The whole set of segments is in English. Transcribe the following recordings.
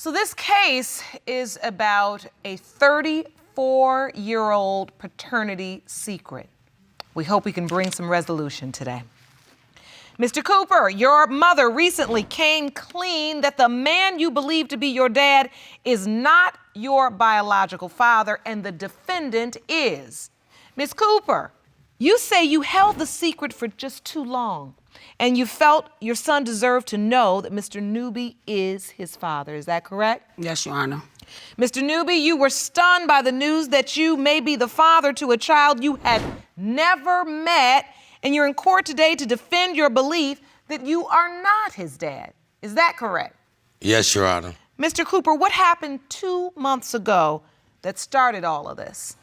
So this case is about a 34-year-old paternity secret. We hope we can bring some resolution today. Mr. Cooper, your mother recently came clean that the man you believe to be your dad is not your biological father, and the defendant is. Ms. Cooper, you say you held the secret for just too long, and you felt your son deserved to know that Mr. Newby is his father. Is that correct? Yes, Your Honor. Mr. Newby, you were stunned by the news that you may be the father to a child you had never met, and you're in court today to defend your belief that you are not his dad. Is that correct? Yes, Your Honor. Mr. Cooper, what happened 2 months ago that started all of this?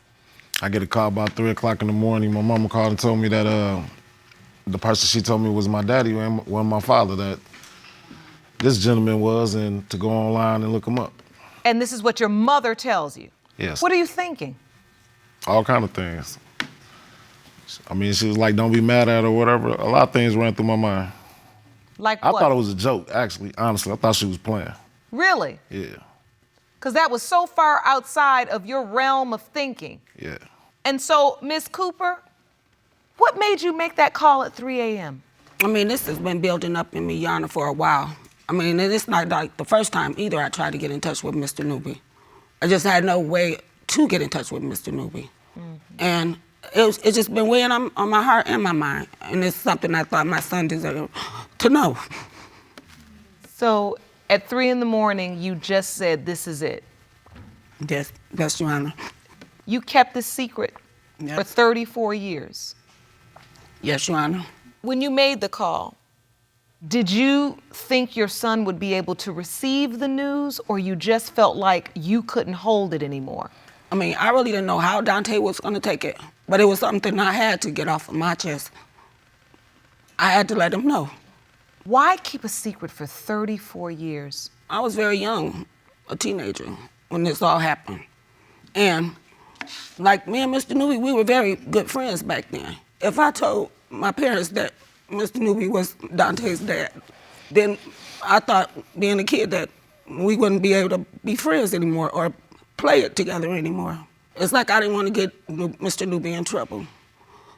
I get a call about 3 o'clock in the morning. My mama called and told me that the person she told me was my daddy and wasn't my father, that this gentleman was, and to go online and look him up. And this is what your mother tells you? Yes. What are you thinking? All kind of things. I mean, she was like, don't be mad at her or whatever. A lot of things ran through my mind. Like I what? thought it was a joke, actually, honestly. I thought she was playing. Really? Yeah. Because that was so far outside of your realm of thinking. Yeah. And so, Ms. Cooper, what made you make that call at 3 a.m.? I mean, this has been building up in me, Your Honor, for a while. I mean, it's not like the first time either I tried to get in touch with Mr. Newby. I just had no way to get in touch with Mr. Newby. Mm-hmm. And it's just been weighing on my heart and my mind. And it's something I thought my son deserved to know. So at 3 in the morning, you just said, this is it. Yes, Your Honor. You kept this secret Yes. for 34 years. Yes, Your Honor. When you made the call, did you think your son would be able to receive the news, or you just felt like you couldn't hold it anymore? I mean, I really didn't know how Dante was going to take it, but it was something I had to get off of my chest. I had to let him know. Why keep a secret for 34 years? I was very young, a teenager, when this all happened. And like me and Mr. Newby, we were very good friends back then. If I told my parents that Mr. Newby was Dante's dad, then I thought, being a kid, that we wouldn't be able to be friends anymore or play it together anymore. It's like I didn't want to get Mr. Newby in trouble.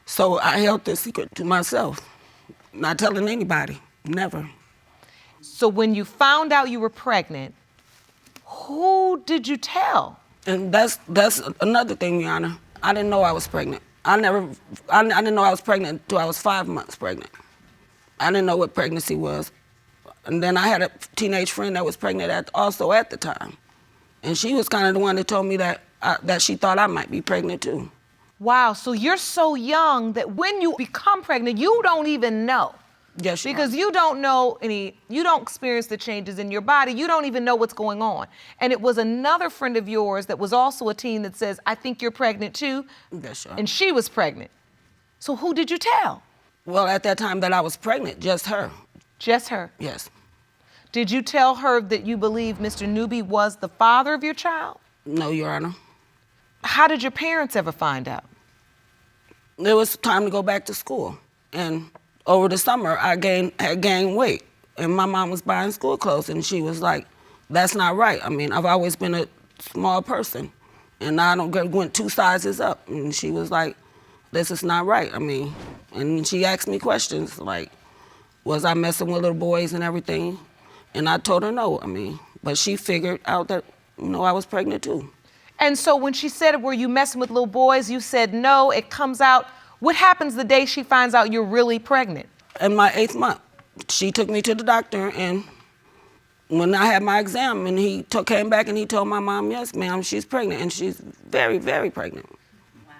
So I held this secret to myself, not telling anybody, never. So when you found out you were pregnant, who did you tell? And that's another thing, Your Honor. I didn't know I was pregnant. I didn't know I was pregnant until I was 5 months pregnant. I didn't know what pregnancy was. And then I had a teenage friend that was pregnant also at the time. And she was kind of the one that told me that she thought I might be pregnant too. Wow, so you're so young that when you become pregnant, you don't even know. Yes, Your because Honor. you don't know you don't experience the changes in your body. You don't even know what's going on. And it was another friend of yours that was also a teen that says, I think you're pregnant too. Yes, Your Honor. And she was pregnant. So who did you tell? Well, at that time that I was pregnant, just her. Just her? Yes. Did you tell her that you believe Mr. Newby was the father of your child? No, Your Honor. How did your parents ever find out? It was time to go back to school. And over the summer, I had gained weight. And my mom was buying school clothes, and she was like, that's not right. I mean, I've always been a small person, and I went 2 sizes up. And she was like, this is not right. I mean, and she asked me questions like, was I messing with little boys and everything? And I told her no, I mean, but she figured out that, I was pregnant too. And so when she said, were you messing with little boys, you said no, it comes out. What happens the day she finds out you're really pregnant? In my 8th month, she took me to the doctor, and when I had my exam, and he came back and he told my mom, yes, ma'am, she's pregnant, and she's very, very pregnant. Wow.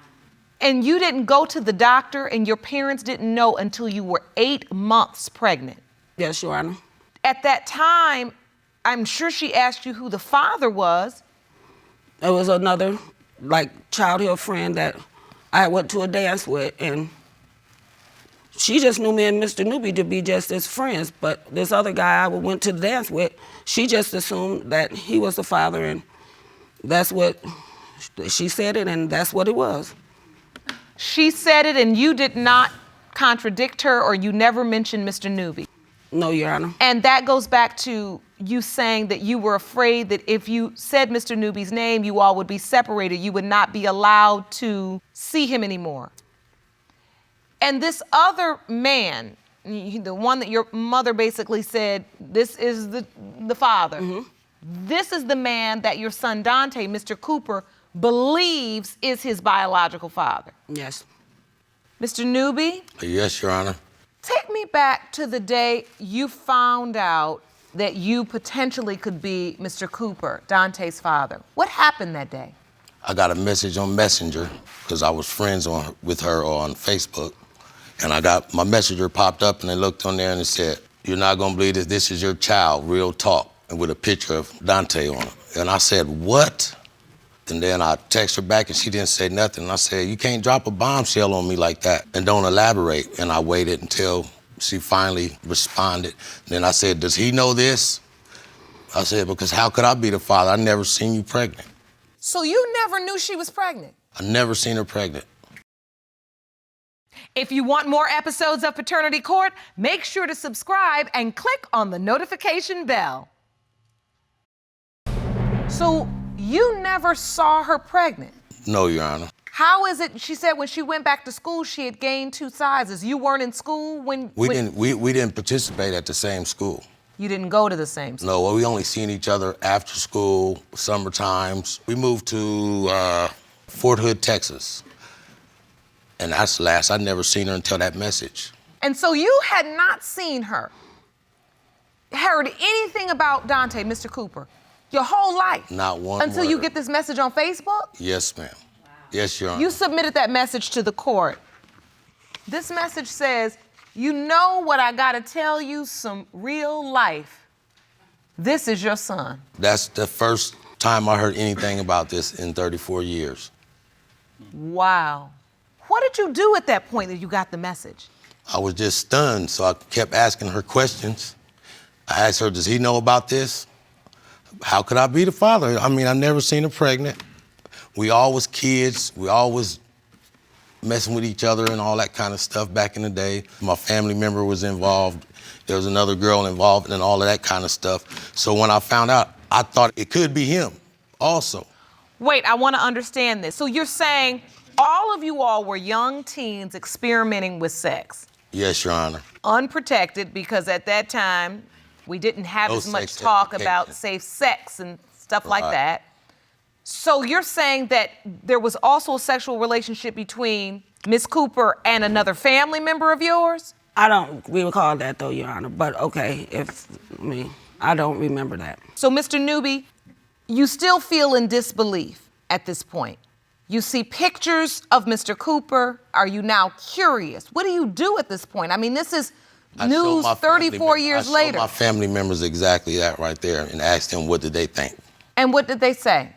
And you didn't go to the doctor, and your parents didn't know until you were 8 months pregnant? Yes, Your Honor. At that time, I'm sure she asked you who the father was. It was another, childhood friend that I went to a dance with, and she just knew me and Mr. Newby to be just as friends, but this other guy I went to the dance with, she just assumed that he was the father, and that's what, she said it, and that's what it was. She said it, and you did not contradict her, or you never mentioned Mr. Newby? No, Your Honor. And that goes back to you saying that you were afraid that if you said Mr. Newby's name, you all would be separated. You would not be allowed to see him anymore. And this other man, the one that your mother basically said, this is the father. This is the man that your son Dante, Mr. Cooper, believes is his biological father. Yes. Mr. Newby? Yes, Your Honor. Take me back to the day you found out that you potentially could be Mr. Cooper, Dante's father. What happened that day? I got a message on Messenger because I was friends with her on Facebook. And I got my messenger popped up and I looked on there and it said, "You're not gonna believe this, this is your child, real talk," and with a picture of Dante on it. And I said, "What?" And then I texted her back and she didn't say nothing. And I said, "You can't drop a bombshell on me like that and don't elaborate." And I waited until she finally responded. And then I said, "Does he know this?" I said, "Because how could I be the father? I never seen you pregnant." So you never knew she was pregnant? I never seen her pregnant. If you want more episodes of Paternity Court, make sure to subscribe and click on the notification bell. So you never saw her pregnant? No, Your Honor. How is it, she said when she went back to school, she had gained 2 sizes. You weren't in school when... We didn't participate at the same school. You didn't go to the same school? No, well, we only seen each other after school, summer times. We moved to Fort Hood, Texas. And that's the last. I'd never seen her until that message. And so you had not seen her, heard anything about Dante, Mr. Cooper, your whole life? Not one Until word. you get this message on Facebook? Yes, ma'am. Wow. Yes, Your Honor. You submitted that message to the court. This message says, "You know what I gotta tell you, some real life. This is your son." That's the first time I heard anything about this in 34 years. Wow. What did you do at that point that you got the message? I was just stunned, so I kept asking her questions. I asked her, "Does he know about this? How could I be the father? I mean, I never seen her pregnant. We all was kids. We all was messing with each other and all that kind of stuff back in the day. My family member was involved. There was another girl involved and all of that kind of stuff. So when I found out, I thought it could be him also." Wait, I want to understand this. So you're saying all of you all were young teens experimenting with sex? Yes, Your Honor. Unprotected, because at that time, we didn't have No as much sex talk education. about safe sex and stuff like Right. that. So you're saying that there was also a sexual relationship between Miss Cooper and another family member of yours? I don't recall that though, Your Honor, but okay, I don't remember that. So Mr. Newby, you still feel in disbelief at this point. You see pictures of Mr. Cooper. Are you now curious? What do you do at this point? I mean, this is I news showed my 34 family years I showed later. my family members exactly that right there and asked them what did they think. And what did they say?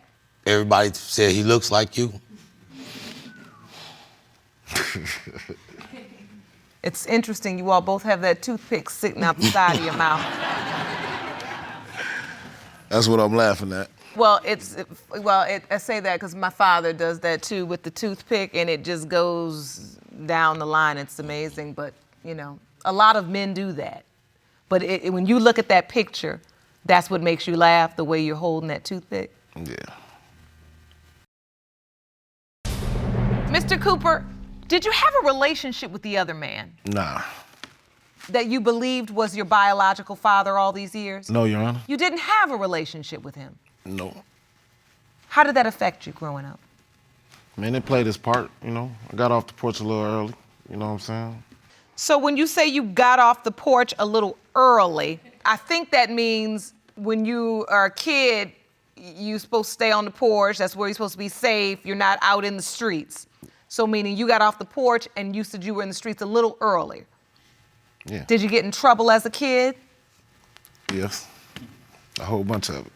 Everybody said he looks like you. It's interesting, you all both have that toothpick sitting out the side of your mouth. That's what I'm laughing at. Well, I say that because my father does that too with the toothpick, and it just goes down the line. It's amazing, but you know, a lot of men do that. But when you look at that picture, that's what makes you laugh, the way you're holding that toothpick. Yeah. Mr. Cooper, did you have a relationship with the other man Nah. that you believed was your biological father all these years? No, Your Honor. You didn't have a relationship with him. No. How did that affect you growing up? Man, it played its part, you know. I got off the porch a little early, you know what I'm saying? So when you say you got off the porch a little early, I think that means when you are a kid, you're supposed to stay on the porch. That's where you're supposed to be safe. You're not out in the streets. So meaning you got off the porch and you said you were in the streets a little early. Yeah. Did you get in trouble as a kid? Yes. A whole bunch of it.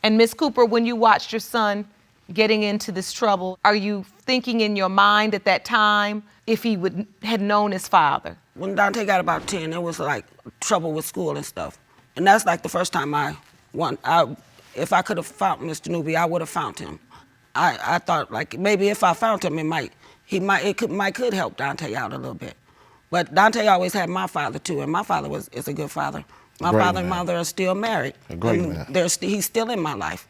And Miss Cooper, when you watched your son getting into this trouble, are you thinking in your mind at that time if he had known his father? When Dante got about 10, it was like trouble with school and stuff. And that's like the first time if I could have found Mr. Newby, I would have found him. I thought like maybe if I found him, it might help Dante out a little bit. But Dante always had my father too, and my father is a good father. My Great father and man. mother are still married. A great And man. he's still in my life.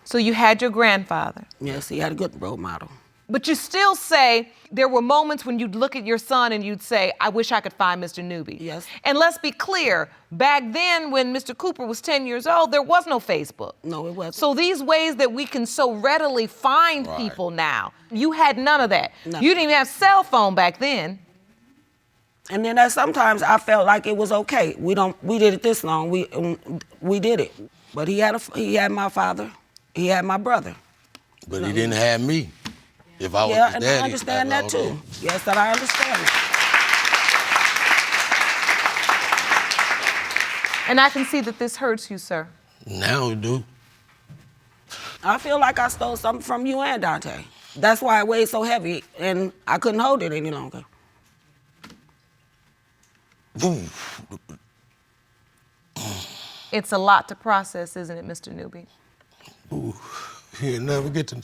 So you had your grandfather. Yes, he had a good role model. But you still say there were moments when you'd look at your son and you'd say, I wish I could find Mr. Newby. Yes. And let's be clear, back then when Mr. Cooper was 10 years old, there was no Facebook. No, it wasn't. So these ways that we can so readily find Right. people now, you had none of that. No. You didn't even have cell phone back then. And then sometimes I felt like it was okay. We did it this long. We did it. But he had my father. He had my brother. But he didn't have me. If I was Yeah, his and daddy, I understand that I too. don't know. Yes, that I understand it. And I can see that this hurts you, sir. Now we do. I feel like I stole something from you and Dante. That's why it weighed so heavy, and I couldn't hold it any longer. Ooh. It's a lot to process, isn't it, Mr. Newby? Ooh. He'll never get to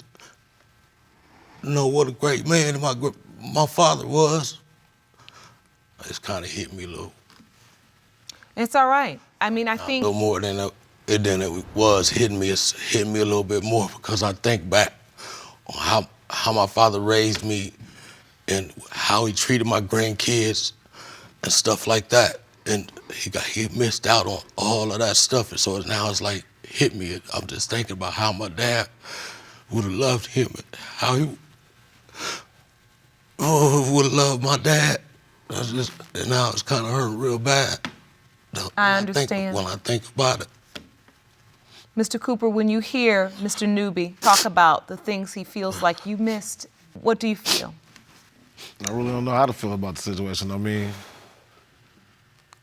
know what a great man my father was. It's kind of hit me a little. It's all right. I mean, I A think little more than it was hitting me. It's hitting me a little bit more because I think back on how my father raised me and how he treated my grandkids and stuff like that. And he missed out on all of that stuff. And so now it's like hit me. I'm just thinking about how my dad would have loved him, how he would have loved my dad. And now it's kind of hurting real bad. I understand. When I think about it. Mr. Cooper, when you hear Mr. Newby talk about the things he feels like you missed, what do you feel? I really don't know how to feel about the situation. I mean,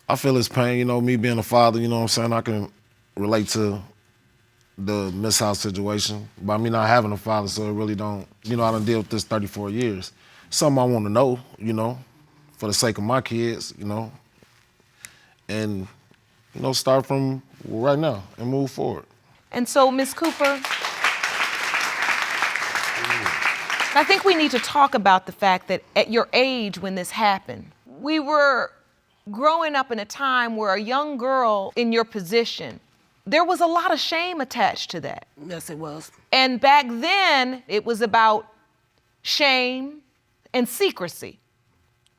I feel his pain, me being a father, you know what I'm saying? I can relate to the Miss House situation. By me not having a father, so it really don't, I done deal with this 34 years. Something I want to know, for the sake of my kids, and, start from right now and move forward. And so, Ms. Cooper, I think we need to talk about the fact that at your age when this happened, we were growing up in a time where a young girl in your position, there was a lot of shame attached to that. Yes, it was. And back then, it was about shame and secrecy.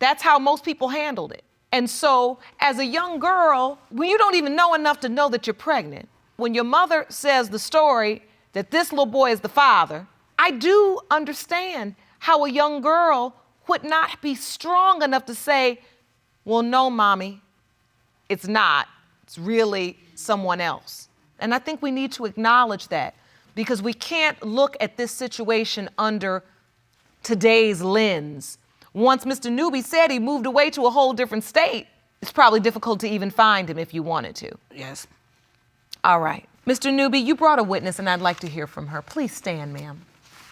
That's how most people handled it. And so, as a young girl, when you don't even know enough to know that you're pregnant, when your mother says the story that this little boy is the father, I do understand how a young girl would not be strong enough to say, well, no, mommy, it's not. It's really someone else. And I think we need to acknowledge that because we can't look at this situation under today's lens. Once Mr. Newby said he moved away to a whole different state, it's probably difficult to even find him if you wanted to. Yes. All right. Mr. Newby, you brought a witness and I'd like to hear from her. Please stand, ma'am.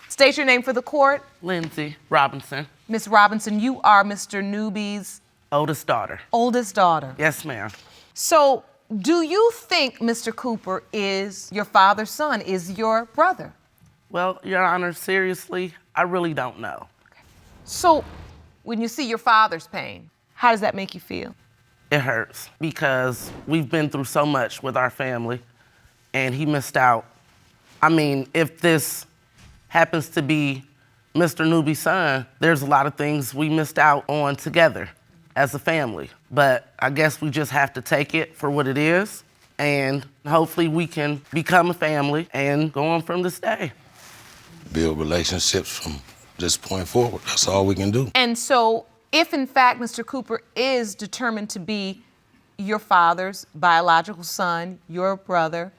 State your name for the court. Lindsay Robinson, Ms. Robinson, you are Mr. Newby's oldest daughter. oldest daughter. Yes, ma'am. So, do you think Mr. Cooper is your father's son, is your brother? Well, Your Honor, seriously, I really don't know. So, when you see your father's pain, how does that make you feel? It hurts because we've been through so much with our family and he missed out. I mean, if this happens to be Mr. Newby's son, there's a lot of things we missed out on together as a family. But I guess we just have to take it for what it is and hopefully we can become a family and go on from this day. Build relationships from this point forward. That's all we can do. And so, if in fact Mr. Cooper is determined to be your father's biological son, your brother,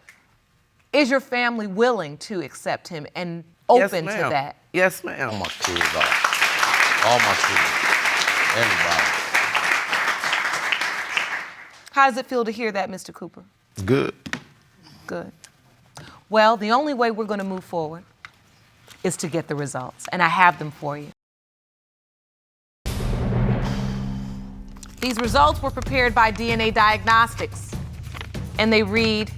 is your family willing to accept him and open Yes, to ma'am. that? Yes, All ma'am. my kids are. All my kids. Everybody. How does it feel to hear that, Mr. Cooper? Good. Good. Well, the only way we're going to move forward is to get the results, and I have them for you. These results were prepared by DNA Diagnostics, and they read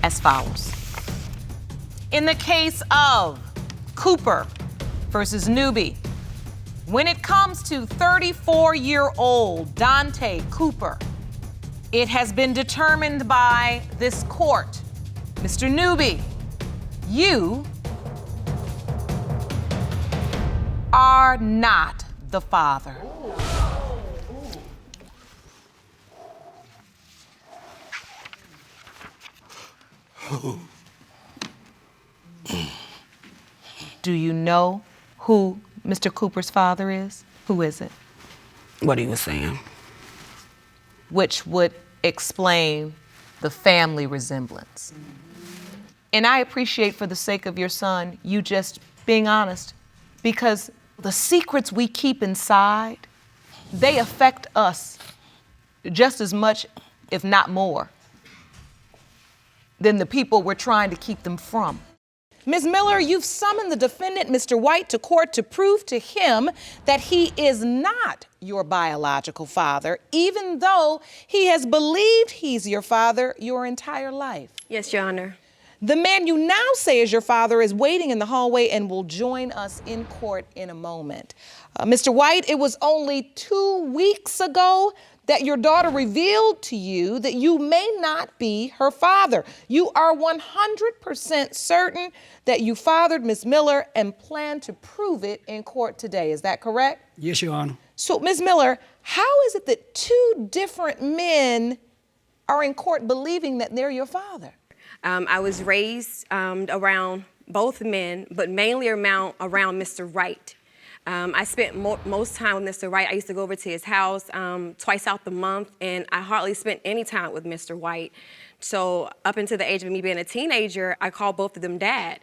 as follows. In the case of Cooper versus Newby, When it comes to 34-year-old Dante Cooper, it has been determined by this court, Mr. Newby, you are not the father. Do you know who Mr. Cooper's father is? Who is it? What he was saying. Which would explain the family resemblance. And I appreciate, for the sake of your son, you just being honest, because the secrets we keep inside, they affect us just as much, if not more, than the people we're trying to keep them from. Ms. Miller, you've summoned the defendant, Mr. Wright, to court to prove to him that he is not your biological father, even though he has believed he's your father your entire life. Yes, Your Honor. The man you now say is your father is waiting in the hallway and will join us in court in a moment. Mr. White, it was only 2 weeks ago that your daughter revealed to you that you may not be her father. You are 100% certain that you fathered Ms. Miller and plan to prove it in court today. Is that correct? Yes, Your Honor. So, Ms. Miller, how is it that 2 different men are in court believing that they're your father? I was raised around both men, but mainly around Mr. Wright. I spent most time with Mr. Wright. I used to go over to his house twice out the month, and I hardly spent any time with Mr. White. So up until the age of me being a teenager, I called both of them Dad.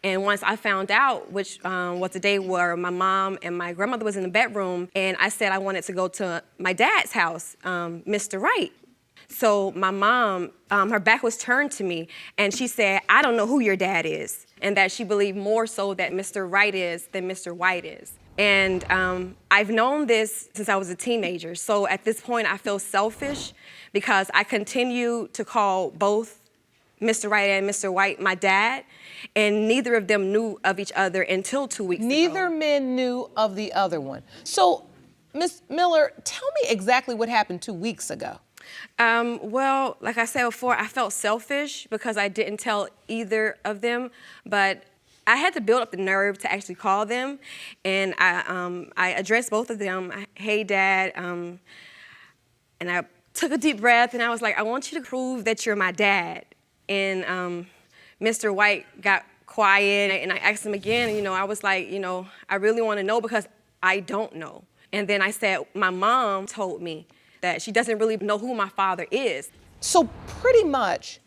And once I found out, which was the day where my mom and my grandmother was in the bedroom, and I said I wanted to go to my dad's house, Mr. Wright. So my mom, her back was turned to me, and she said, I don't know who your dad is, and that she believed more so that Mr. Wright is than Mr. White is. And I've known this since I was a teenager. So at this point, I feel selfish because I continue to call both Mr. Wright and Mr. White my dad, and neither of them knew of each other until 2 weeks ago. Neither men knew of the other one. So, Ms. Miller, tell me exactly what happened 2 weeks ago. Well, like I said before, I felt selfish because I didn't tell either of them, but I had to build up the nerve to actually call them, and I addressed both of them. Hey, Dad, and I took a deep breath, and I was like, I want you to prove that you're my dad. And Mr. White got quiet, and I asked him again, I was like, I really want to know because I don't know. And then I said, my mom told me that she doesn't really know who my father is. So pretty much,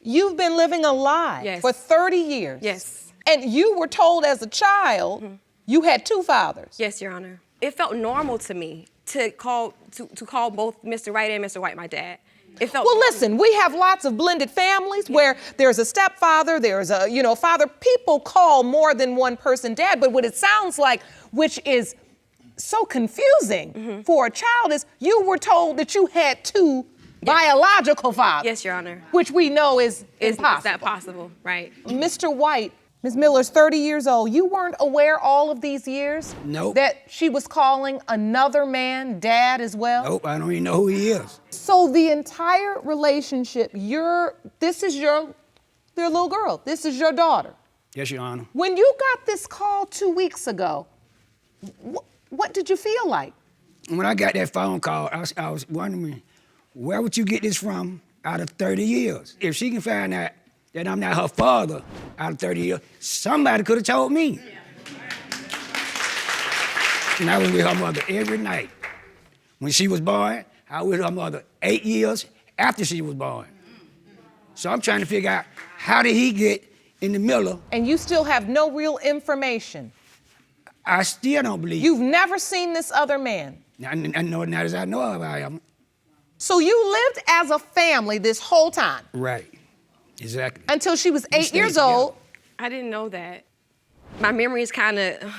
you've been living a lie for 30 years. Yes. And you were told as a child you had 2 fathers. Yes, Your Honor. It felt normal to me to call both Mr. Wright and Mr. White my dad. It felt normal. Listen, we have lots of blended families where there's a stepfather, there's a father. People call more than one person dad, but what it sounds like, which is so confusing for a child, is you were told that you had 2 biological fathers. Yes, Your Honor. Which we know is impossible. It's not possible, right. Mr. White, Ms. Miller's 30 years old. You weren't aware all of these years Nope. that she was calling another man dad as well? Nope, I don't even know who he is. So the entire relationship, this is your little girl. This is your daughter. Yes, Your Honor. When you got this call 2 weeks ago, what did you feel like? When I got that phone call, I was wondering, where would you get this from out of 30 years? If she can find out that I'm not her father out of 30 years, somebody could have told me. And I was with her mother every night. When she was born, I was with her mother 8 years after she was born. So I'm trying to figure out, how did he get in the Miller? And you still have no real information. I still don't believe. You've never seen this other man. I know, not as I know of, I am. So you lived as a family this whole time? Right, exactly. Until she was 8 years together. old. I didn't know that. My memory is kind of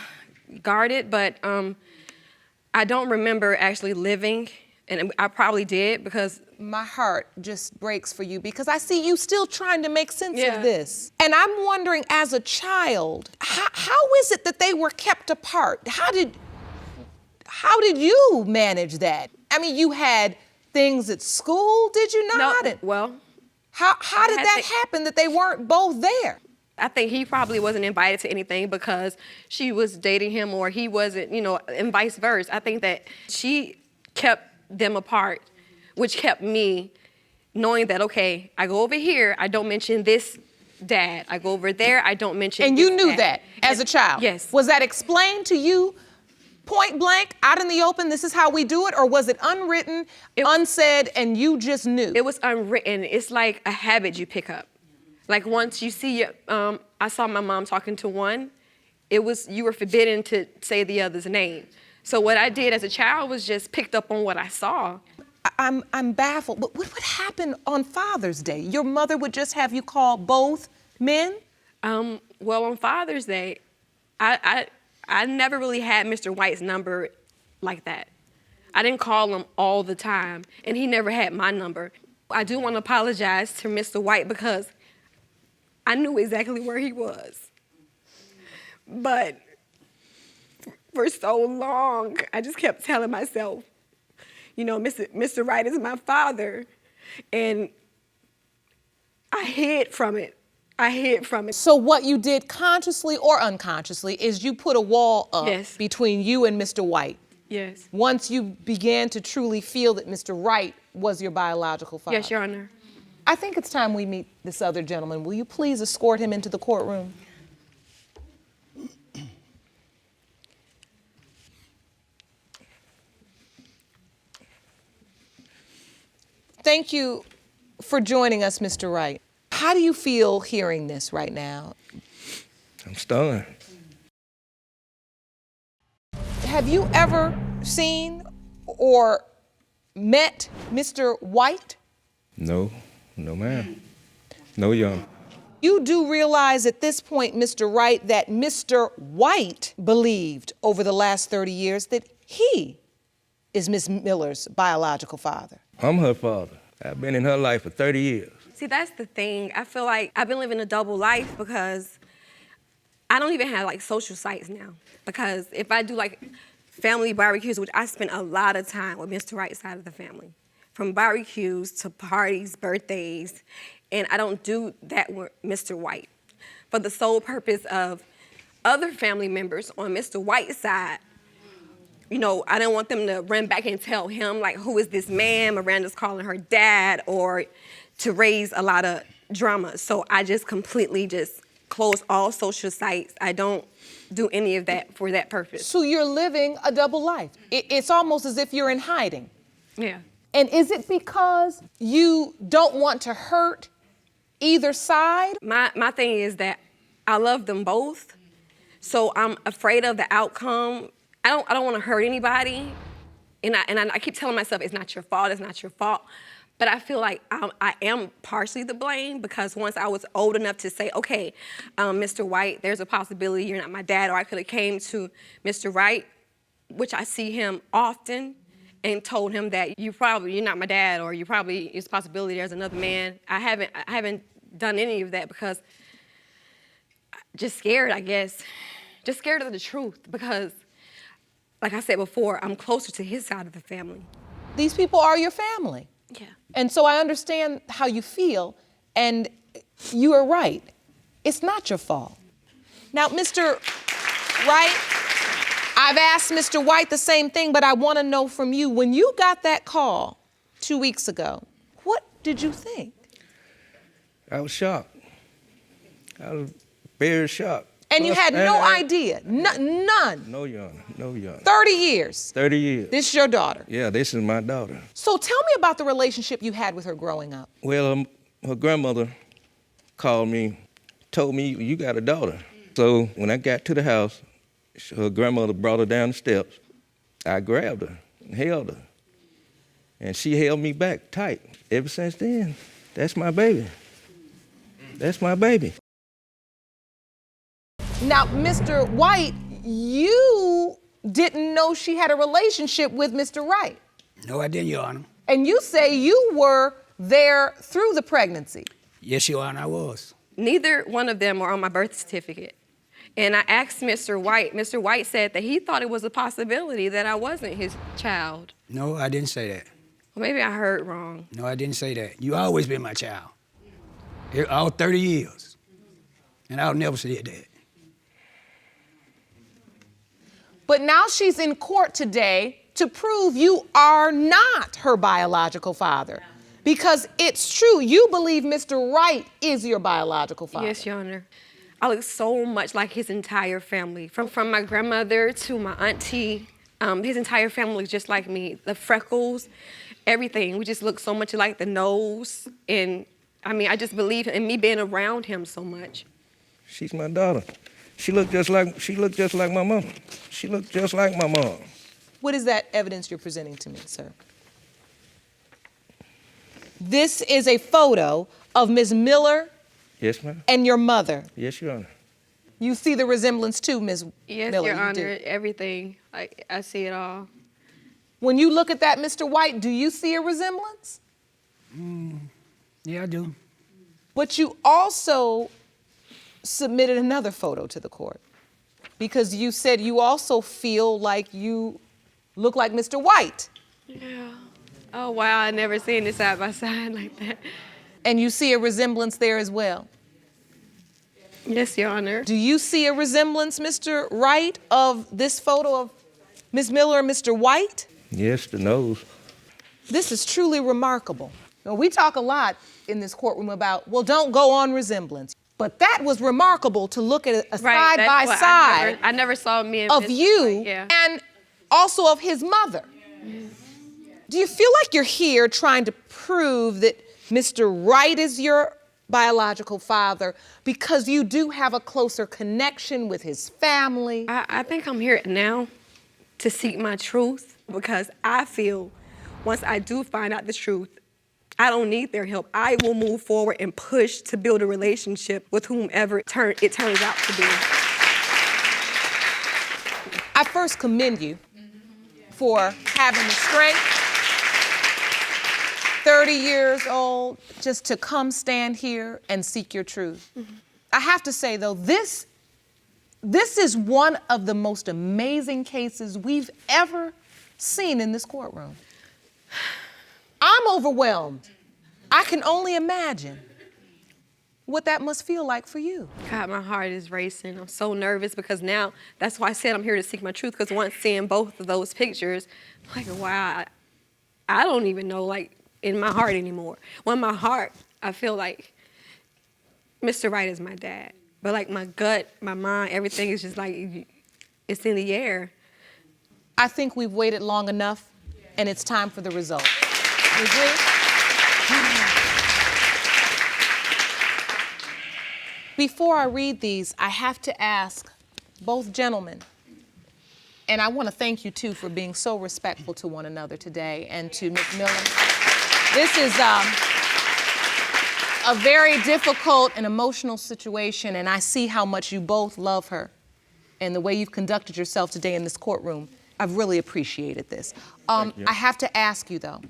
guarded, but I don't remember actually living, and I probably did because my heart just breaks for you because I see you still trying to make sense Yeah. of this. And I'm wondering, as a child, how is it that they were kept apart? How did How did you manage that? I mean, you had things at school, did you not? No, well. How did that happen that they weren't both there? I think he probably wasn't invited to anything because she was dating him or he wasn't, and vice versa. I think that she kept them apart, which kept me knowing that, okay, I go over here, I don't mention this dad. I go over there, I don't mention And this you knew dad. that as a child? Yes. Was that explained to you point blank, out in the open, this is how we do it? Or was it unwritten, unsaid, and you just knew? It was unwritten. It's like a habit you pick up. Like once you see, I saw my mom talking to one, you were forbidden to say the other's name. So what I did as a child was just picked up on what I saw. I'm baffled. But what would happen on Father's Day? Your mother would just have you call both men? Well, on Father's Day, I never really had Mr. White's number like that. I didn't call him all the time, and he never had my number. I do want to apologize to Mr. White because I knew exactly where he was. But for so long, I just kept telling myself, Mr. Wright is my father, and I hid from it. So what you did consciously or unconsciously is you put a wall up between you and Mr. White. Yes. Once you began to truly feel that Mr. Wright was your biological father. Yes, Your Honor. I think it's time we meet this other gentleman. Will you please escort him into the courtroom? Thank you for joining us, Mr. Wright. How do you feel hearing this right now? I'm stunned. Have you ever seen or met Mr. White? No ma'am. No, young. You do realize at this point, Mr. Wright, that Mr. White believed over the last 30 years that he is Miss Miller's biological father. I'm her father. I've been in her life for 30 years. See, that's the thing. I feel like I've been living a double life because I don't even have social sites now. Because if I do family barbecues, which I spend a lot of time with Mr. Wright's side of the family, from barbecues to parties, birthdays, and I don't do that with Mr. White for the sole purpose of other family members on Mr. White's side. I didn't want them to run back and tell him, who is this man? Miranda's calling her dad, or to raise a lot of drama. So I just completely close all social sites. I don't do any of that for that purpose. So you're living a double life. It's almost as if you're in hiding. Yeah. And is it because you don't want to hurt either side? My thing is that I love them both, so I'm afraid of the outcome. I don't want to hurt anybody, and I keep telling myself it's not your fault. It's not your fault. But I feel like I am partially to blame because once I was old enough to say, okay, Mr. White, there's a possibility you're not my dad, or I could have came to Mr. Wright, which I see him often, and told him that you're not my dad, or it's a possibility there's another man. I haven't done any of that because just scared, I guess. Just scared of the truth because, like I said before, I'm closer to his side of the family. These people are your family. Yeah. And so I understand how you feel, and you are right. It's not your fault. Now, Mr. Wright, I've asked Mr. White the same thing, but I want to know from you, when you got that call 2 weeks ago, what did you think? I was shocked. I was very shocked. And you had no idea, none. No, Your Honor, no, Your Honor. 30 years. 30 years. This is your daughter. Yeah, this is my daughter. So tell me about the relationship you had with her growing up. Well, her grandmother called me, told me, you got a daughter. So when I got to the house, her grandmother brought her down the steps. I grabbed her and held her. And she held me back tight. Ever since then, that's my baby. That's my baby. Now, Mr. White, you didn't know she had a relationship with Mr. Wright. No, I didn't, Your Honor. And you say you were there through the pregnancy. Yes, Your Honor, I was. Neither one of them are on my birth certificate. And I asked Mr. White. Mr. White said that he thought it was a possibility that I wasn't his child. No, I didn't say that. Well, maybe I heard wrong. No, I didn't say that. You always been my child. All 30 years. And I'll never say that. But now she's in court today to prove you are not her biological father. Because it's true, you believe Mr. Wright is your biological father. Yes, Your Honor. I look so much like his entire family, from my grandmother to my auntie. His entire family looks just like me. The freckles, everything. We just look so much like the nose. And I mean, I just believe in me being around him so much. She's my daughter. She looked just like my mom. She looked just like my mom. What is that evidence you're presenting to me, sir? This is a photo of Ms. Miller. Yes, ma'am. And your mother. Yes, Your Honor. You see the resemblance too, Ms. Yes, Miller. Your Honor, do. everything. I see it all. When you look at that, Mr. White, do you see a resemblance? Yeah, I do. But you also submitted another photo to the court because you said you also feel like you look like Mr. White. Yeah. Oh, wow, I never seen it side by side like that. And you see a resemblance there as well. Yes, Your Honor. Do you see a resemblance, Mr. Wright, of this photo of Ms. Miller and Mr. White? Yes, the nose. This is truly remarkable. Now, we talk a lot in this courtroom about, well, don't go on resemblance. But that was remarkable to look at a Right, side by side I never saw me and of Mr. you White, yeah. and also of his mother. Do you feel like you're here trying to prove that Mr. Wright is your biological father because you do have a closer connection with his family? I think I'm here now to seek my truth because I feel once I do find out the truth, I don't need their help. I will move forward and push to build a relationship with whomever it turns out to be. I first commend you for having the strength, 30 years old, just to come stand here and seek your truth. I have to say, though, this is one of the most amazing cases we've ever seen in this courtroom. I'm overwhelmed. I can only imagine what that must feel like for you. God, my heart is racing. I'm so nervous because now, that's why I said I'm here to seek my truth, because once seeing both of those pictures, I'm like, wow, I don't even know, like, in my heart anymore. Well, in my heart, I feel like Mr. Wright is my dad. But like my gut, my mind, everything is just like, it's in the air. I think we've waited long enough, and it's time for the result. You agree? Before I read these, I have to ask both gentlemen, and I want to thank you too for being so respectful to one another today, and to Ms. Miller. This is a very difficult and emotional situation, and I see how much you both love her and the way you've conducted yourself today in this courtroom. I've really appreciated this. I have to ask you, though,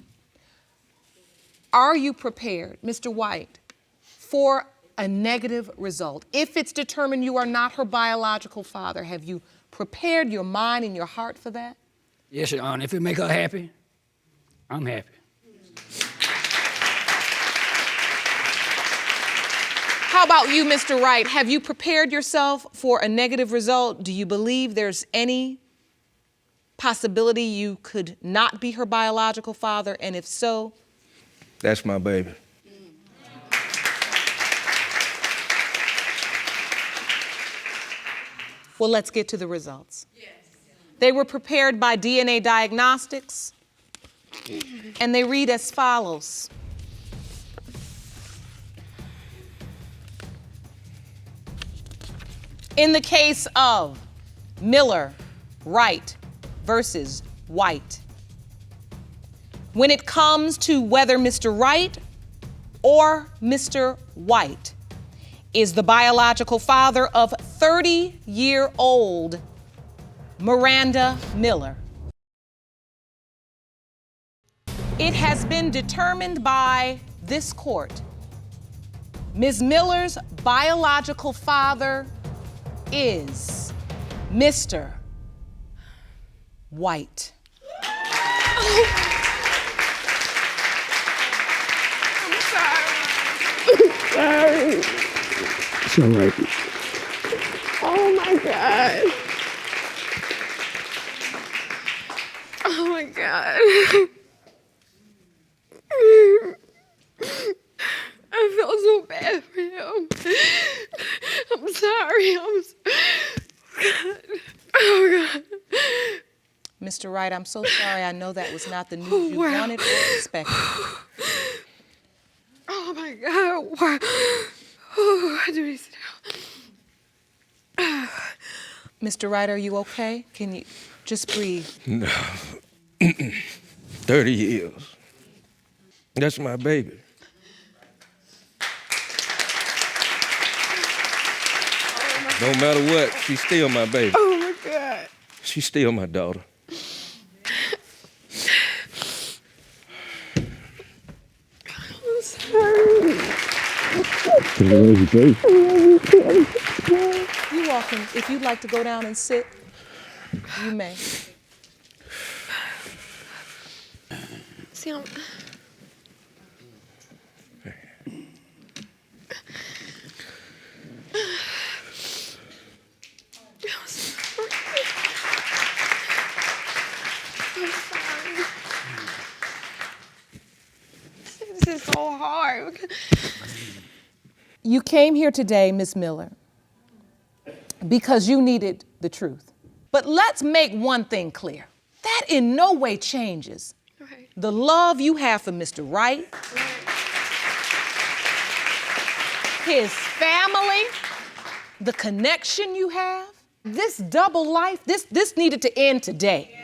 are you prepared, Mr. White, for a negative result? If it's determined you are not her biological father, have you prepared your mind and your heart for that? Yes, Your Honor. If it make her happy, I'm happy. How about you, Mr. Wright? Have you prepared yourself for a negative result? Do you believe there's any possibility you could not be her biological father? And if so? That's my baby. Well, let's get to the results. Yes. They were prepared by DNA diagnostics, and they read as follows. In the case of Miller, Wright versus White, when it comes to whether Mr. Wright or Mr. White is the biological father of 30-year-old Miranda Miller, it has been determined by this court, Ms. Miller's biological father is Mr. White. Sorry. It's all right. Oh my God. Oh my God. I feel so bad for him. I'm sorry. God. Oh God. Mr. Wright, I'm so sorry. I know that was not the news you wanted or expected. Oh my God. Why? Oh, I do need to sit down. Mr. Wright, are you okay? Can you just breathe? No. 30 years. That's my baby. No matter what, she's still my baby. Oh my God. She's still my daughter. I'm sorry. You're welcome. If you'd like to go down and sit, you may. See, I'm... This is so hard. You came here today, Ms. Miller, because you needed the truth. But let's make one thing clear. That in no way changes Right. the love you have for Mr. Wright, his family, the connection you have. This double life, this needed to end today.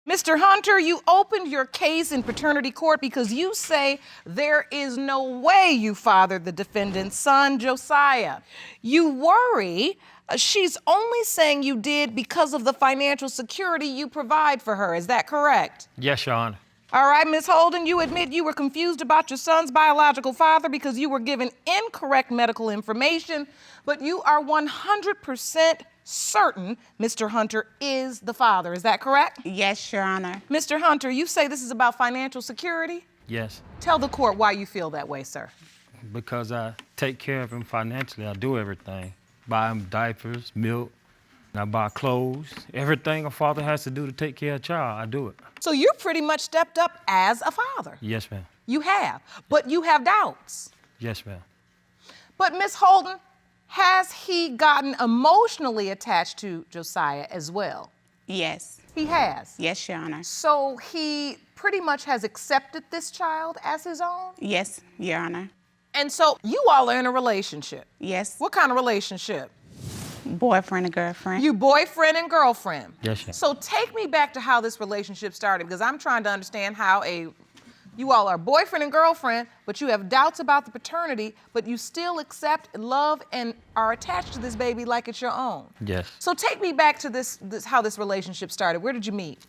Mr. Hunter, you opened your case in paternity court because you say there is no way you fathered the defendant's son, Josiah. You worry she's only saying you did because of the financial security you provide for her. Is that correct? Yes, Your Honor. All right, Ms. Holden, you admit you were confused about your son's biological father because you were given incorrect medical information, but you are 100% certain Mr. Hunter is the father. Is that correct? Yes, Your Honor. Mr. Hunter, you say this is about financial security? Yes, Tell the court why you feel that way, sir. because I take care of him financially. I do everything. Buy him diapers, milk, and I buy clothes. Everything a father has to do to take care of a child, I do it. So you're pretty much stepped up as a father. Yes, ma'am. You have, but you have doubts. Yes, ma'am. But Ms. Holden, has he gotten emotionally attached to Josiah as well? Yes. He has? Yes, Your Honor. So he pretty much has accepted this child as his own? Yes, Your Honor. And so you all are in a relationship. Yes. What kind of relationship? Boyfriend and girlfriend. You boyfriend and girlfriend. Yes, ma'am. So take me back to how this relationship started, because I'm trying to understand how you all are boyfriend and girlfriend, but you have doubts about the paternity, but you still accept, love, and are attached to this baby like it's your own. Yes. So take me back to this how this relationship started. Where did you meet?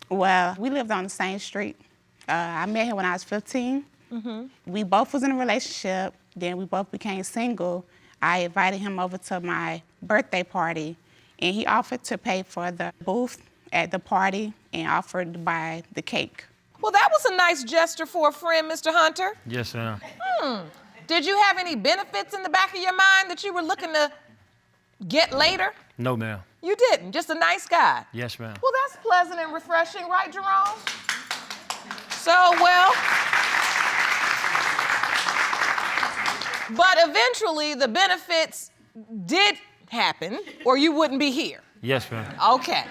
Well, we lived on the same street. I met him when I was 15. We both was in a relationship. Then we both became single. I invited him over to my birthday party, and he offered to pay for the booth at the party and offered to buy the cake. Well, that was a nice gesture for a friend, Mr. Hunter. Yes, ma'am. Did you have any benefits in the back of your mind that you were looking to get later? No, ma'am. You didn't, just a nice guy. Yes, ma'am. Well, that's pleasant and refreshing, right, Jerome? So, well, but eventually the benefits did happen, or you wouldn't be here. Yes, ma'am. Okay.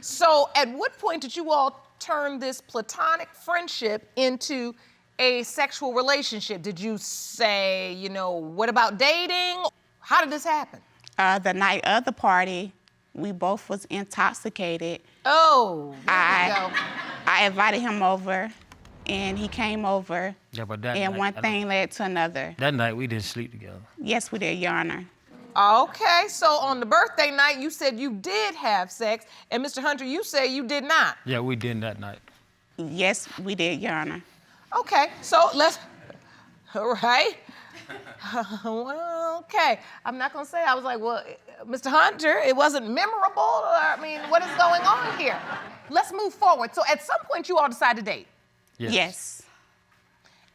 So at what point did you all turn this platonic friendship into a sexual relationship? Did you say, what about dating? How did this happen? The night of the party, we both was intoxicated. Oh, there you go. I invited him over, and he came over, Yeah, but that and night, one thing led to another. that night we didn't sleep together. Yes, we did, Your Honor. Okay, so on the birthday night, you said you did have sex, and Mr. Hunter, you say you did not. Yeah, we didn't that night. Yes, we did, Your Honor. Okay, so all right. Well, okay. I'm not gonna say. I was like, well, Mr. Hunter, it wasn't memorable. I mean, what is going on here? Let's move forward. So at some point, you all decide to date. Yes.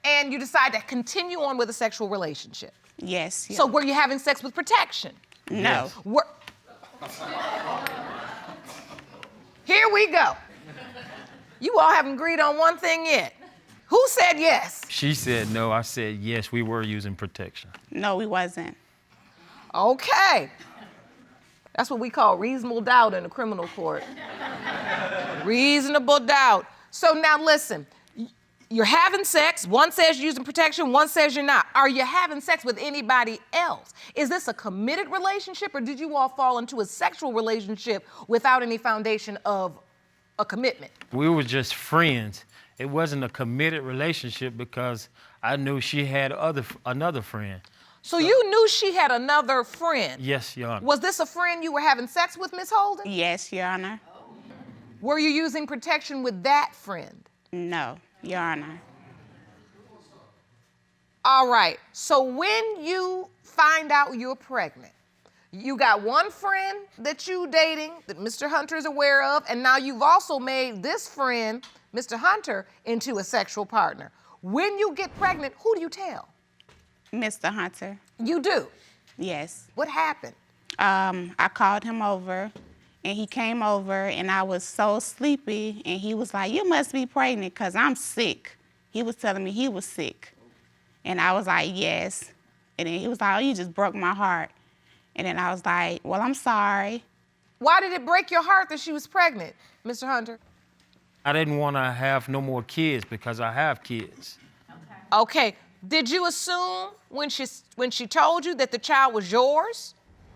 And you decide to continue on with a sexual relationship. Yes. So were you having sex with protection? No. Here we go. You all haven't agreed on one thing yet. Who said yes? She said no. I said yes, we were using protection. No, we wasn't. Okay. That's what we call reasonable doubt in the criminal court. Reasonable doubt. So now listen, you're having sex. One says you're using protection, one says you're not. Are you having sex with anybody else? Is this a committed relationship, or did you all fall into a sexual relationship without any foundation of a commitment? We were just friends. It wasn't a committed relationship because I knew she had another friend. So you knew she had another friend? Yes, Your Honor. Was this a friend you were having sex with, Miss Holden? Yes, Your Honor. Were you using protection with that friend? No, Your Honor. All right, so when you find out you're pregnant, you got one friend that you dating that Mr. Hunter is aware of, and now you've also made this friend, Mr. Hunter, into a sexual partner. When you get pregnant, who do you tell? Mr. Hunter. You do? Yes. What happened? I called him over, and he came over, and I was so sleepy, and he was like, you must be pregnant because I'm sick. He was telling me he was sick. And I was like, yes. And then he was like, oh, you just broke my heart. And then I was like, well, I'm sorry. Why did it break your heart that she was pregnant, Mr. Hunter? I didn't want to have no more kids because I have kids. Okay. Did you assume when she told you that the child was yours?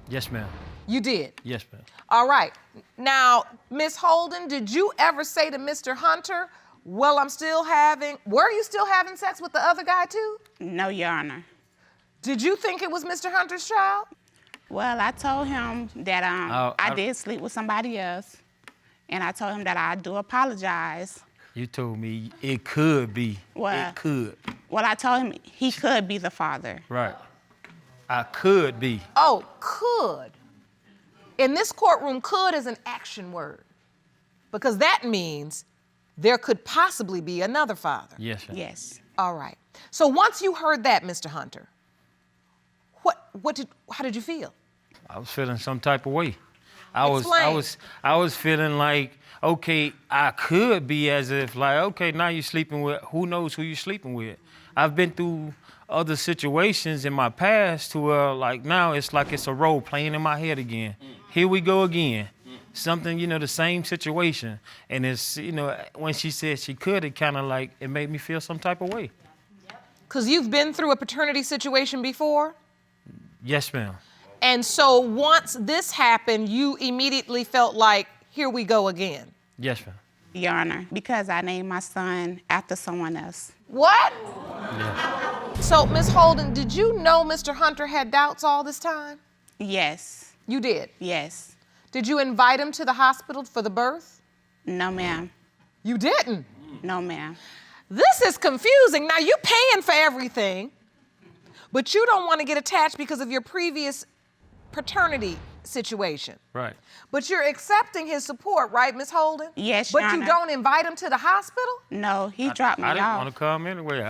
Yes, ma'am. You did? Yes, ma'am. All right. Now, Miss Holden, did you ever say to Mr. Hunter, well, were you still having sex with the other guy too? No, Your Honor. Did you think it was Mr. Hunter's child? Well, I told him that I did sleep with somebody else, and I told him that I do apologize. You told me it could be. Well, it could. Well, I told him he could be the father. Right. I could be. Oh, could. In this courtroom, could is an action word because that means there could possibly be another father. Yes, ma'am. Yes. All right. So once you heard that, Mr. Hunter, how did you feel? I was feeling some type of way. I Explain. was feeling like, okay, I could be as if like, okay, now you're sleeping with, who knows who you're sleeping with. I've been through other situations in my past to where like now it's like it's a role playing in my head again. Here we go again. Something, the same situation. And it's, when she said she could, it kind of like, it made me feel some type of way. Because you've been through a paternity situation before? Yes, ma'am. And so once this happened, you immediately felt like, here we go again. Yes, ma'am. Your Honor, because I named my son after someone else. What? Yeah. So, Ms. Holden, did you know Mr. Hunter had doubts all this time? Yes. You did? Yes. Did you invite him to the hospital for the birth? No, ma'am. You didn't? No, ma'am. This is confusing. Now, you're paying for everything, but you don't want to get attached because of your previous paternity situation. Right. But you're accepting his support, right, Ms. Holden? Yes, Your But you Honor. don't invite him to the hospital? No, he dropped me off. I didn't want to come anyway.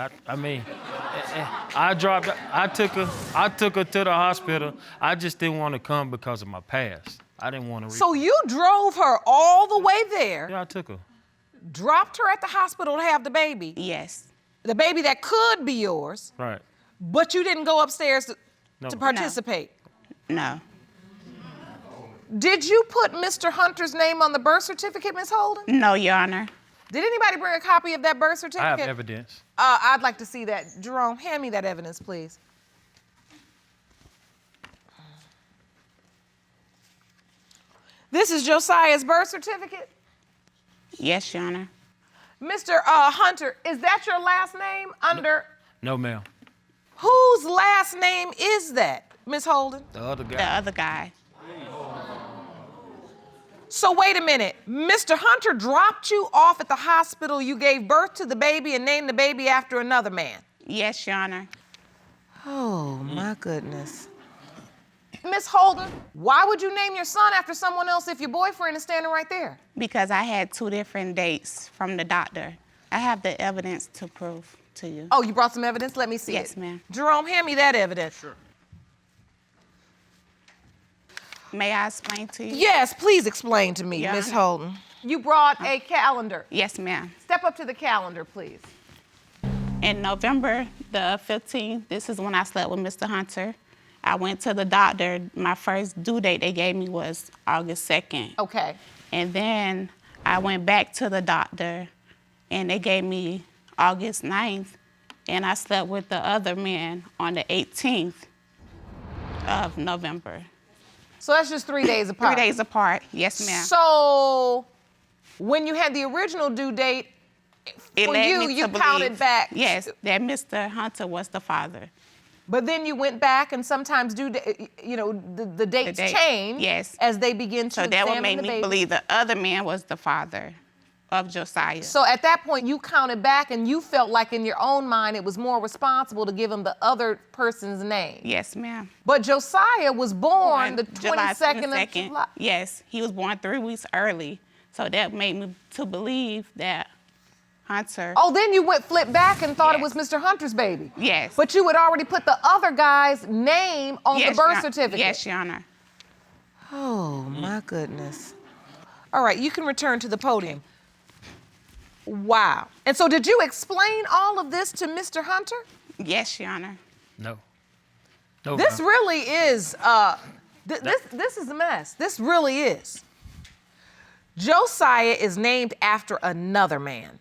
I took her to the hospital. I just didn't want to come because of my past. I didn't want to. So you drove her all the way there. Yeah, I took her. Dropped her at the hospital to have the baby. Yes. The baby that could be yours. Right. But you didn't go upstairs to No. participate. No. Did you put Mr. Hunter's name on the birth certificate, Ms. Holden? No, Your Honor. Did anybody bring a copy of that birth certificate? I have evidence. I'd like to see that. Jerome, hand me that evidence, please. This is Josiah's birth certificate? Yes, Your Honor. Mr. Hunter, is that your last name under? No, ma'am. Whose last name is that, Ms. Holden? The other guy. The other guy. So wait a minute. Mr. Hunter dropped you off at the hospital. You gave birth to the baby and named the baby after another man. Yes, Your Honor. Oh, my goodness. Miss Holden, why would you name your son after someone else if your boyfriend is standing right there? Because I had 2 different dates from the doctor. I have the evidence to prove to you. Oh, you brought some evidence? Let me see it. Yes, ma'am. Jerome, hand me that evidence. Sure. May I explain to you? Yes, please explain to me, Yeah. Miss Holden. You brought a calendar. Yes, ma'am. Step up to the calendar, please. In November the 15th, this is when I slept with Mr. Hunter. I went to the doctor. My first due date they gave me was August 2nd. Okay. And then I went back to the doctor, and they gave me August 9th, and I slept with the other man on the 18th of November. So that's just 3 days apart. 3 days apart, yes, ma'am. So when you had the original due date, It for led you, me you to counted believe, back. yes, that Mr. Hunter was the father. But then you went back, and sometimes the dates date, change yes. as they begin to So that would examine make the me baby. believe the other man was the father of Josiah. So at that point, you counted back, and you felt like in your own mind it was more responsible to give him the other person's name. Yes, ma'am. But Josiah was born the July 22nd of July. Yes, he was born 3 weeks early. So that made me to believe that Hunter. Oh, then you flip back and thought it Yes. was Mr. Hunter's baby. Yes. But you had already put the other guy's name on Yes, the birth Your- certificate. Yes, Your Honor. Oh, my goodness. All right, you can return to the podium. Wow. And so did you explain all of this to Mr. Hunter? Yes, Your Honor. No. No, This ma'am. really is, this is a mess. This really is. Josiah is named after another man.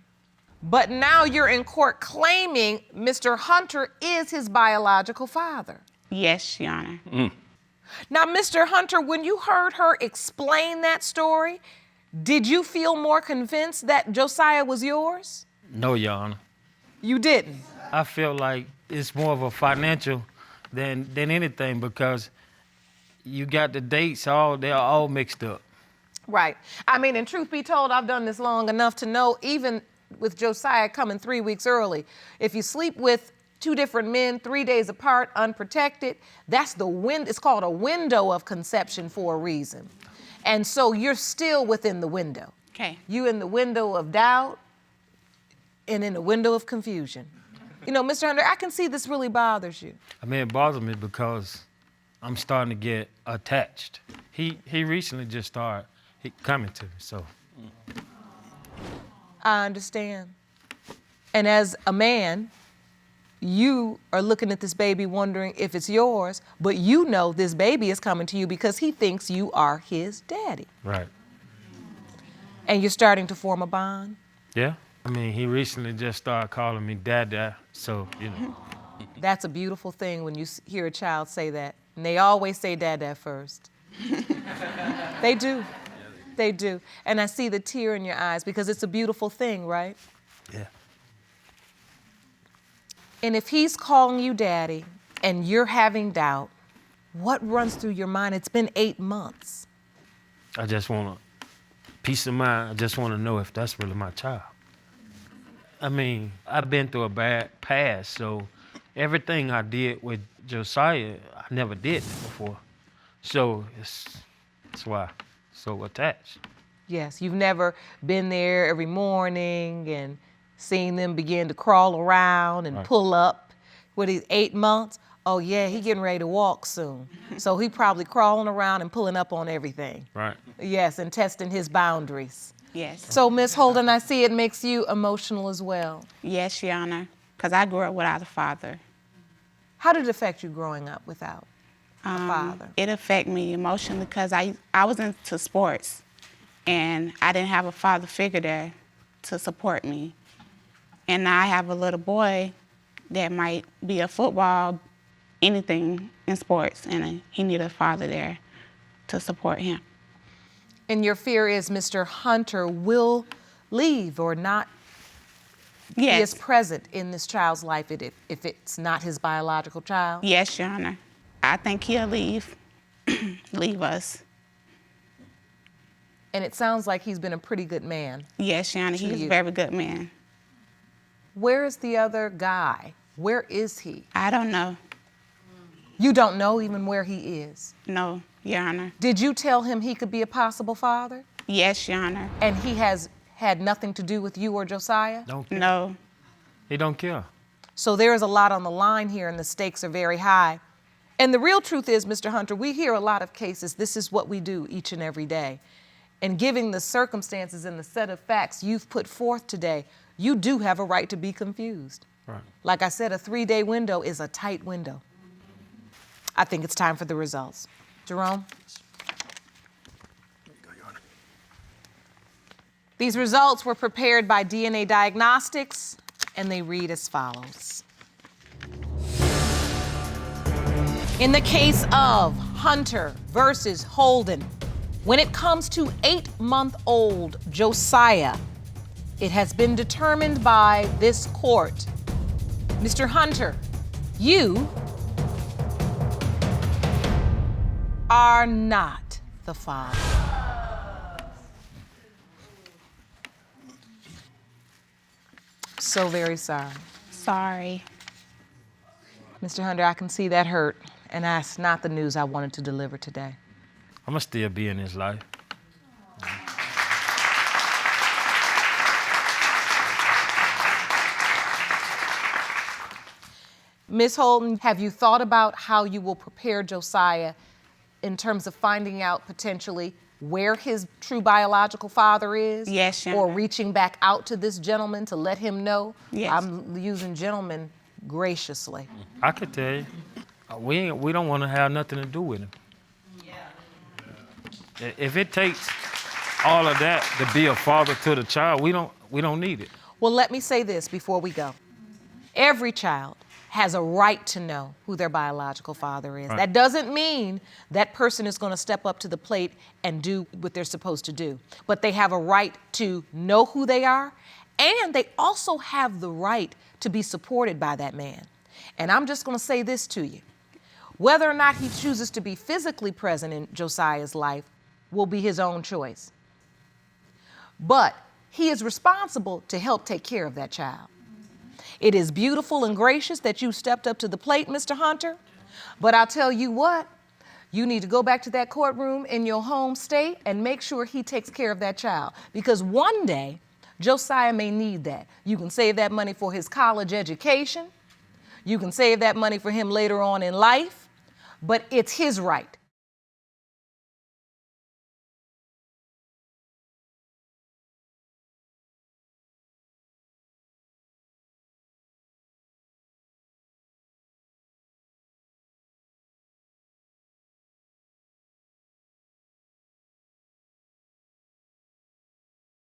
But now you're in court claiming Mr. Hunter is his biological father. Yes, Your Honor. Now, Mr. Hunter, when you heard her explain that story, did you feel more convinced that Josiah was yours? No, Your Honor. You didn't. I feel like it's more of a financial than anything because you got the dates they're all mixed up. Right. I mean, and truth be told, I've done this long enough to know, even with Josiah coming 3 weeks early, if you sleep with 2 different men 3 days apart, unprotected, that's it's called a window of conception for a reason. And so you're still within the window. Okay. You in the window of doubt and in the window of confusion. You know, Mr. Hunter, I can see this really bothers you. I mean, it bothers me because I'm starting to get attached. He recently just started coming to me, so. I understand. And as a man, you are looking at this baby wondering if it's yours, but you know this baby is coming to you because he thinks you are his daddy. Right. And you're starting to form a bond? Yeah. I mean, he recently just started calling me Dada, so, you know. That's a beautiful thing when you hear a child say that. And they always say Dada first. They do. They do. And I see the tear in your eyes because it's a beautiful thing, right? Yeah. And if he's calling you daddy and you're having doubt, what runs through your mind? It's been 8 months. I just want peace of mind. I just want to know if that's really my child. I mean, I've been through a bad past, so everything I did with Josiah, I never did before. So that's why I'm so attached. Yes, you've never been there every morning and seen them begin to crawl around and pull up. What is 8 months? Oh yeah, he getting ready to walk soon. So he probably crawling around and pulling up on everything. Right. Yes, and testing his boundaries. Yes. So Miss Holden, I see it makes you emotional as well. Yes, Your Honor, because I grew up without a father. How did it affect you growing up without a father? It affected me emotionally because I was into sports, and I didn't have a father figure there to support me. And now I have a little boy that might be a football, anything in sports, and he need a father there to support him. And your fear is Mr. Hunter will leave or not be as present in this child's life if it's not his biological child? Yes, Your Honor. I think he'll leave us. And it sounds like he's been a pretty good man. Yes, Your Honor, he's a very good man. Where is the other guy? Where is he? I don't know. You don't know even where he is? No, Your Honor. Did you tell him he could be a possible father? Yes, Your Honor. And he has had nothing to do with you or Josiah? Don't care. No. He don't care. So there is a lot on the line here and the stakes are very high. And the real truth is, Mr. Hunter, we hear a lot of cases. This is what we do each and every day. And given the circumstances and the set of facts you've put forth today, you do have a right to be confused. Right. Like I said, a 3-day window is a tight window. I think it's time for the results. Jerome? These results were prepared by DNA Diagnostics, and they read as follows. In the case of Hunter versus Holden, when it comes to 8-month-old Josiah, it has been determined by this court. Mr. Hunter, you are not the father. So very sorry. Sorry. Mr. Hunter, I can see that hurt, and that's not the news I wanted to deliver today. I'm gonna still be in his life. Ms. Holden, have you thought about how you will prepare Josiah in terms of finding out potentially where his true biological father is? Yes, Your Or Honor. reaching back out to this gentleman to let him know? Yes. I'm using gentleman graciously. I could tell you, we don't want to have nothing to do with him. If it takes all of that to be a father to the child, we don't need it. Well, let me say this before we go. Every child has a right to know who their biological father is. Right. That doesn't mean that person is going to step up to the plate and do what they're supposed to do. But they have a right to know who they are, and they also have the right to be supported by that man. And I'm just going to say this to you. Whether or not he chooses to be physically present in Josiah's life will be his own choice. But he is responsible to help take care of that child. It is beautiful and gracious that you stepped up to the plate, Mr. Hunter, but I'll tell you what, you need to go back to that courtroom in your home state and make sure he takes care of that child, because one day, Josiah may need that. You can save that money for his college education. You can save that money for him later on in life, but it's his right